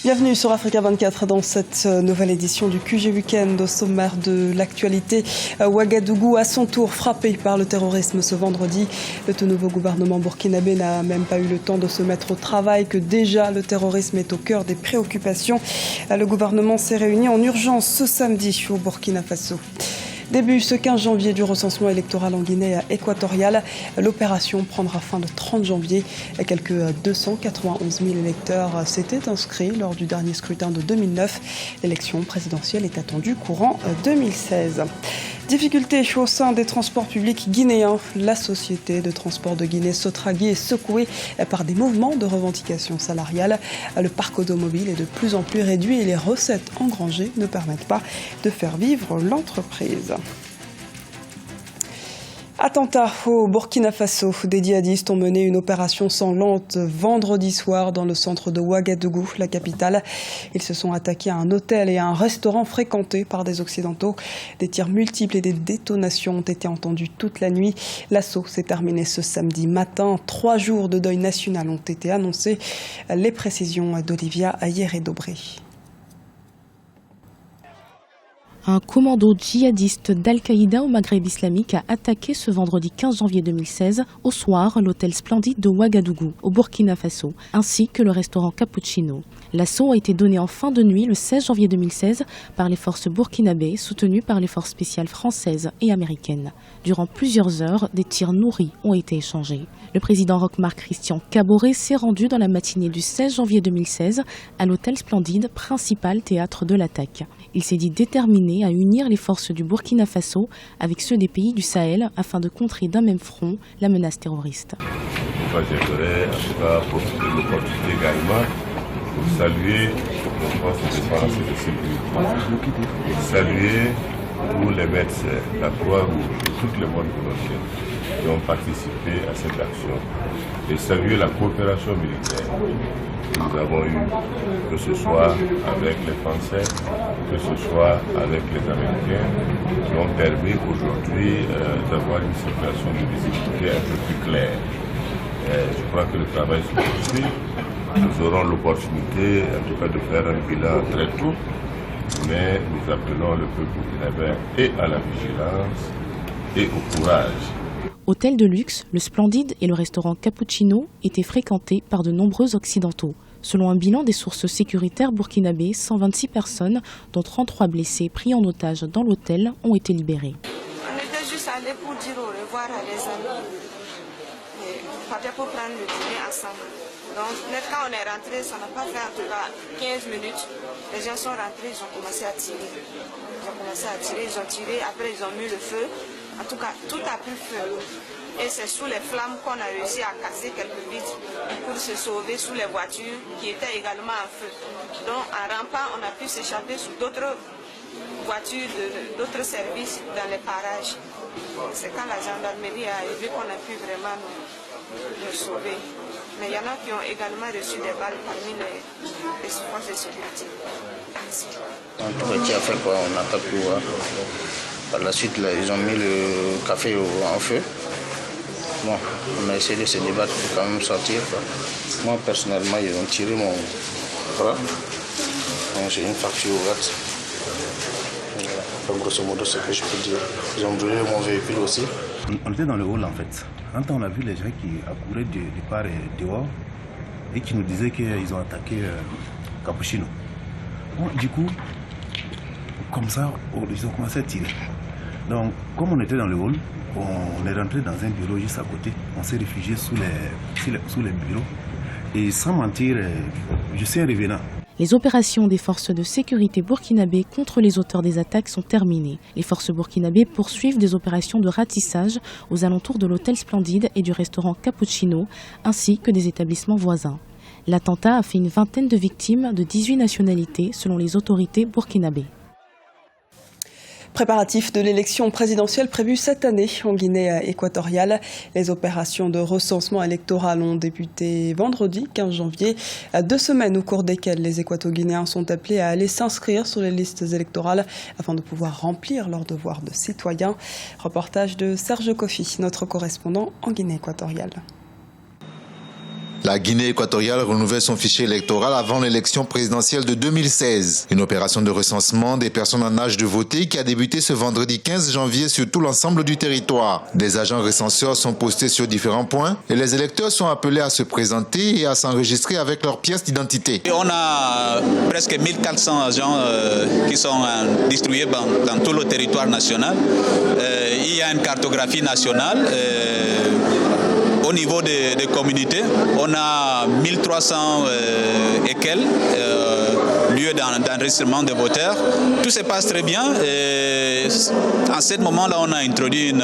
Bienvenue sur Africa 24 dans cette nouvelle édition du QG Week-end. Au sommaire de l'actualité, Ouagadougou à son tour frappé par le terrorisme ce vendredi. Le tout nouveau gouvernement burkinabé n'a même pas eu le temps de se mettre au travail que déjà le terrorisme est au cœur des préoccupations. Le gouvernement s'est réuni en urgence ce samedi au Burkina Faso. Début ce 15 janvier du recensement électoral en Guinée équatoriale. L'opération prendra fin le 30 janvier. Quelques 291 000 électeurs s'étaient inscrits lors du dernier scrutin de 2009. L'élection présidentielle est attendue courant 2016. Difficultés au sein des transports publics guinéens. La société de transport de Guinée, Sotragui, est secouée par des mouvements de revendication salariale. Le parc automobile est de plus en plus réduit et les recettes engrangées ne permettent pas de faire vivre l'entreprise. Attentat au Burkina Faso. Des djihadistes ont mené une opération sanglante vendredi soir dans le centre de Ouagadougou, la capitale. Ils se sont attaqués à un hôtel et à un restaurant fréquentés par des Occidentaux. Des tirs multiples et des détonations ont été entendus toute la nuit. L'assaut s'est terminé ce samedi matin. 3 jours de deuil national ont été annoncés. Les précisions d'Olivia Ayeré-Dobré. Un commando djihadiste d'Al-Qaïda au Maghreb islamique a attaqué ce vendredi 15 janvier 2016 au soir l'hôtel Splendide de Ouagadougou, au Burkina Faso, ainsi que le restaurant Cappuccino. L'assaut a été donné en fin de nuit le 16 janvier 2016 par les forces burkinabées soutenues par les forces spéciales françaises et américaines. Durant plusieurs heures, des tirs nourris ont été échangés. Le président Roch-Marc Christian Kaboré s'est rendu dans la matinée du 16 janvier 2016 à l'hôtel Splendide, principal théâtre de l'attaque. Il s'est dit déterminé à unir les forces du Burkina Faso avec ceux des pays du Sahel afin de contrer d'un même front la menace terroriste. J'aimerais en tout cas profiter de l'opportunité également pour saluer nos forces de défense et de sécurité, pour saluer tous les médecins, la Croix-Rouge et toutes les bonnes volontés qui ont participé à cette action et saluer la coopération militaire que nous avons eue, que ce soit avec les Français, que ce soit avec les Américains, qui ont permis aujourd'hui d'avoir une situation de visibilité un peu plus claire. Je crois que le travail se poursuit. Nous aurons l'opportunité, en tout cas, de faire un bilan très tôt, mais nous appelons le peuple burkinabé et à la vigilance et au courage. Hôtel de luxe, le Splendide et le restaurant Cappuccino étaient fréquentés par de nombreux Occidentaux. Selon un bilan des sources sécuritaires burkinabées, 126 personnes, dont 33 blessés pris en otage dans l'hôtel, ont été libérés. On était juste allés pour dire au revoir à les amis. Et pour prendre le dîner ensemble. Donc, quand on est rentré, ça n'a pas fait en tout cas 15 minutes. Les gens sont rentrés, ils ont commencé à tirer. Ils ont tiré, après ils ont mis le feu. En tout cas, tout a pris feu. Et c'est sous les flammes qu'on a réussi à casser quelques vitres pour se sauver sous les voitures qui étaient également en feu. Donc, en rampant, on a pu s'échapper sous d'autres voitures, d'autres services dans les parages. C'est quand la gendarmerie est arrivée qu'on a pu vraiment nous sauver. Mais il y en a qui ont également reçu des balles parmi les forces de sécurité. On a fait quoi? On attaque tout. Par la suite, là, ils ont mis le café en feu. Bon, on a essayé de se débattre pour quand même sortir. Quoi. Moi, personnellement, ils ont tiré mon bras. J'ai une fracture ouverte. Voilà. Grosso modo, c'est ce que je peux dire. Ils ont brûlé mon véhicule aussi. On était dans le hall en fait. Quand on a vu les gens qui accouraient de part et dehors et qui nous disaient qu'ils ont attaqué Cappuccino. Bon, du coup, comme ça, ils ont commencé à tirer. Donc, comme on était dans le hall, on est rentré dans un bureau juste à côté. On s'est réfugié sous les bureaux. Et sans mentir, je suis un revenant. Les opérations des forces de sécurité burkinabées contre les auteurs des attaques sont terminées. Les forces burkinabées poursuivent des opérations de ratissage aux alentours de l'hôtel Splendide et du restaurant Cappuccino, ainsi que des établissements voisins. L'attentat a fait une vingtaine de victimes de 18 nationalités selon les autorités burkinabées. Préparatifs de l'élection présidentielle prévue cette année en Guinée équatoriale. Les opérations de recensement électoral ont débuté vendredi 15 janvier. 2 semaines au cours desquelles les Équato-Guinéens sont appelés à aller s'inscrire sur les listes électorales afin de pouvoir remplir leur devoir de citoyen. Reportage de Serge Kofi, notre correspondant en Guinée équatoriale. La Guinée équatoriale renouvelle son fichier électoral avant l'élection présidentielle de 2016. Une opération de recensement des personnes en âge de voter qui a débuté ce vendredi 15 janvier sur tout l'ensemble du territoire. Des agents recenseurs sont postés sur différents points et les électeurs sont appelés à se présenter et à s'enregistrer avec leur pièce d'identité. On a presque 1400 agents qui sont distribués dans tout le territoire national. Il y a une cartographie nationale. Au niveau des communautés, on a 1300 et quelques lieux d'enregistrement de voteurs. Tout se passe très bien. Et en ce moment-là, on a introduit une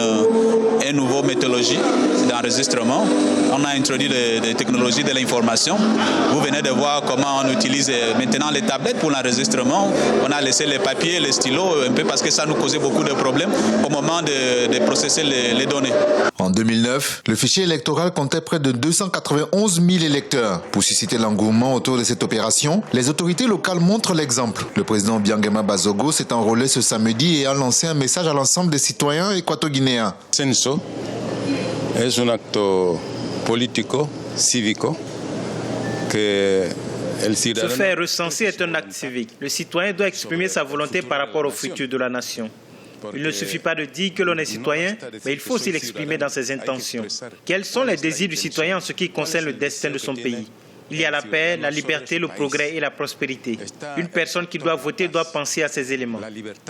nouvelle méthodologie d'enregistrement. On a introduit des technologies de l'information. Vous venez de voir comment on utilise maintenant les tablettes pour l'enregistrement. On a laissé les papiers, les stylos, un peu parce que ça nous causait beaucoup de problèmes au moment de processer les données. En 2009, le fichier électoral comptait près de 291 000 électeurs. Pour susciter l'engouement autour de cette opération, les autorités locales montrent l'exemple. Le président Biangema Bazogo s'est enrôlé ce samedi et a lancé un message à l'ensemble des citoyens équato-guinéens. Censo es un acto político, cívico, que se faire recenser est un acte civique. Le citoyen doit exprimer sa volonté par rapport au futur de la nation. Il ne suffit pas de dire que l'on est citoyen, mais il faut aussi l'exprimer dans ses intentions. Quels sont les désirs du citoyen en ce qui concerne le destin de son pays? Il y a la paix, la liberté, le progrès et la prospérité. Une personne qui doit voter doit penser à ces éléments.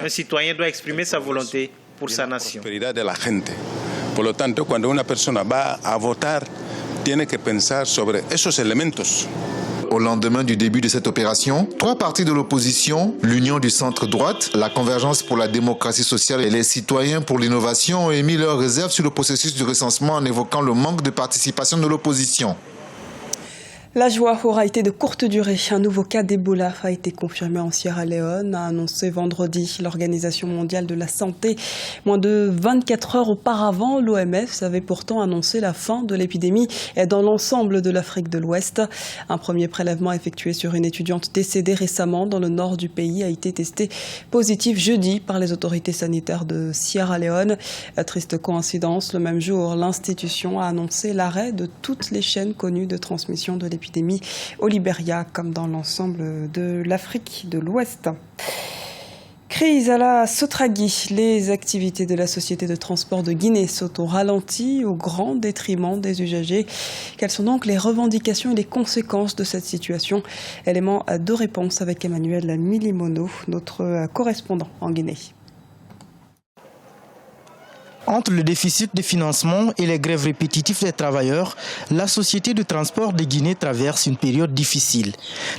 Un citoyen doit exprimer sa volonté pour sa nation. Por lo tanto, cuando una persona va a votar, tiene que pensar sobre esos elementos. Au lendemain du début de cette opération, 3 partis de l'opposition, l'Union du centre-droite, la Convergence pour la démocratie sociale et les Citoyens pour l'innovation ont émis leurs réserves sur le processus de recensement en évoquant le manque de participation de l'opposition. La joie aura été de courte durée. Un nouveau cas d'Ebola a été confirmé en Sierra Leone, a annoncé vendredi l'Organisation mondiale de la santé. Moins de 24 heures auparavant, l'OMS avait pourtant annoncé la fin de l'épidémie dans l'ensemble de l'Afrique de l'Ouest. Un premier prélèvement effectué sur une étudiante décédée récemment dans le nord du pays a été testé positif jeudi par les autorités sanitaires de Sierra Leone. Triste coïncidence, le même jour, l'institution a annoncé l'arrêt de toutes les chaînes connues de transmission de l'épidémie au Libéria comme dans l'ensemble de l'Afrique de l'Ouest. Crise à la Sotragui. Les activités de la société de transport de Guinée sont au ralenti au grand détriment des usagers. Quelles sont donc les revendications et les conséquences de cette situation? Élément de réponse avec Emmanuel Milimono, notre correspondant en Guinée. Entre le déficit de financement et les grèves répétitives des travailleurs, la société de transport de Guinée traverse une période difficile.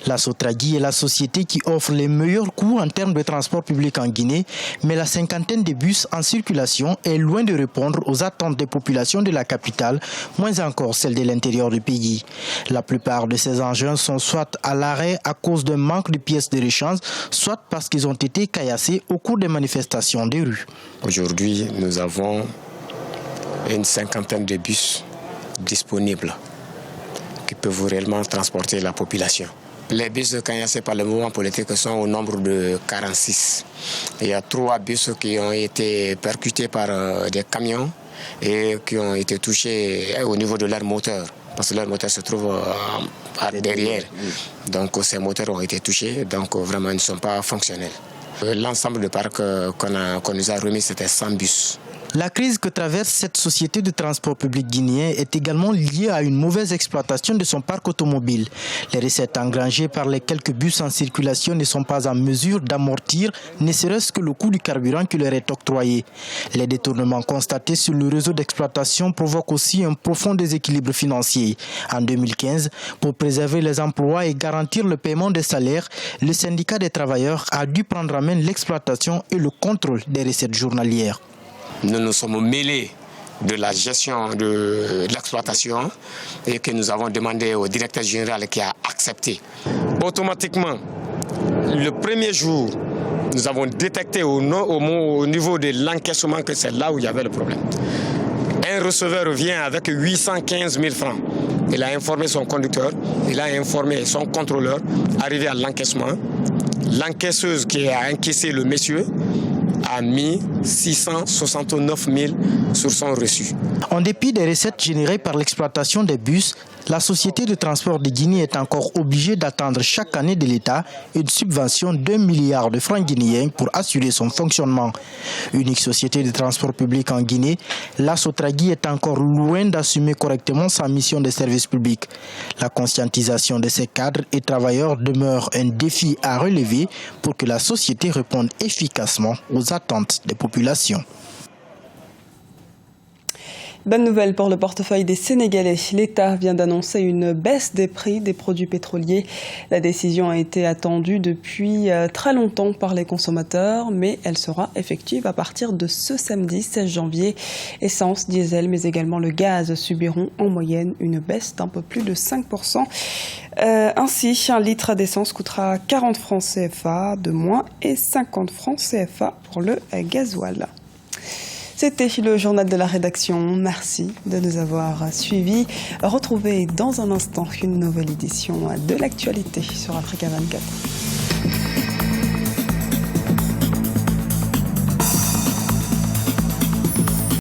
La Sotragui est la société qui offre les meilleurs coûts en termes de transport public en Guinée, mais la cinquantaine de bus en circulation est loin de répondre aux attentes des populations de la capitale, moins encore celles de l'intérieur du pays. La plupart de ces engins sont soit à l'arrêt à cause d'un manque de pièces de rechange, soit parce qu'ils ont été caillassés au cours des manifestations des rues. Aujourd'hui, nous avons une cinquantaine de bus disponibles qui peuvent réellement transporter la population. Les bus caillassés par le mouvement politique sont au nombre de 46. Il y a 3 bus qui ont été percutés par des camions et qui ont été touchés au niveau de leur moteur, parce que leur moteur se trouve derrière. Donc ces moteurs ont été touchés, donc vraiment ils ne sont pas fonctionnels. L'ensemble de parc qu'on nous a remis, c'était 100 bus. La crise que traverse cette société de transport public guinéen est également liée à une mauvaise exploitation de son parc automobile. Les recettes engrangées par les quelques bus en circulation ne sont pas en mesure d'amortir, ne serait-ce que le coût du carburant qui leur est octroyé. Les détournements constatés sur le réseau d'exploitation provoquent aussi un profond déséquilibre financier. En 2015, pour préserver les emplois et garantir le paiement des salaires, le syndicat des travailleurs a dû prendre en main l'exploitation et le contrôle des recettes journalières. Nous nous sommes mêlés de la gestion de l'exploitation et que nous avons demandé au directeur général qui a accepté. Automatiquement, le premier jour, nous avons détecté au niveau de l'encaissement que c'est là où il y avait le problème. Un receveur vient avec 815 000 francs. Il a informé son conducteur, il a informé son contrôleur, arrivé à l'encaissement. L'encaisseuse qui a encaissé le monsieur a mis 669 000 sur son reçu. En dépit des recettes générées par l'exploitation des bus, la Société de transport de Guinée est encore obligée d'attendre chaque année de l'État une subvention d'1 milliard de francs guinéens pour assurer son fonctionnement. Unique société de transport public en Guinée, la Sotragui est encore loin d'assumer correctement sa mission de service public. La conscientisation de ses cadres et travailleurs demeure un défi à relever pour que la société réponde efficacement aux attentes des populations. Bonne nouvelle pour le portefeuille des Sénégalais. L'État vient d'annoncer une baisse des prix des produits pétroliers. La décision a été attendue depuis très longtemps par les consommateurs, mais elle sera effective à partir de ce samedi 16 janvier. Essence, diesel, mais également le gaz subiront en moyenne une baisse d'un peu plus de 5%. Ainsi, un litre d'essence coûtera 40 francs CFA de moins et 50 francs CFA pour le gasoil. C'était le journal de la rédaction. Merci de nous avoir suivis. Retrouvez dans un instant une nouvelle édition de l'actualité sur Africa 24.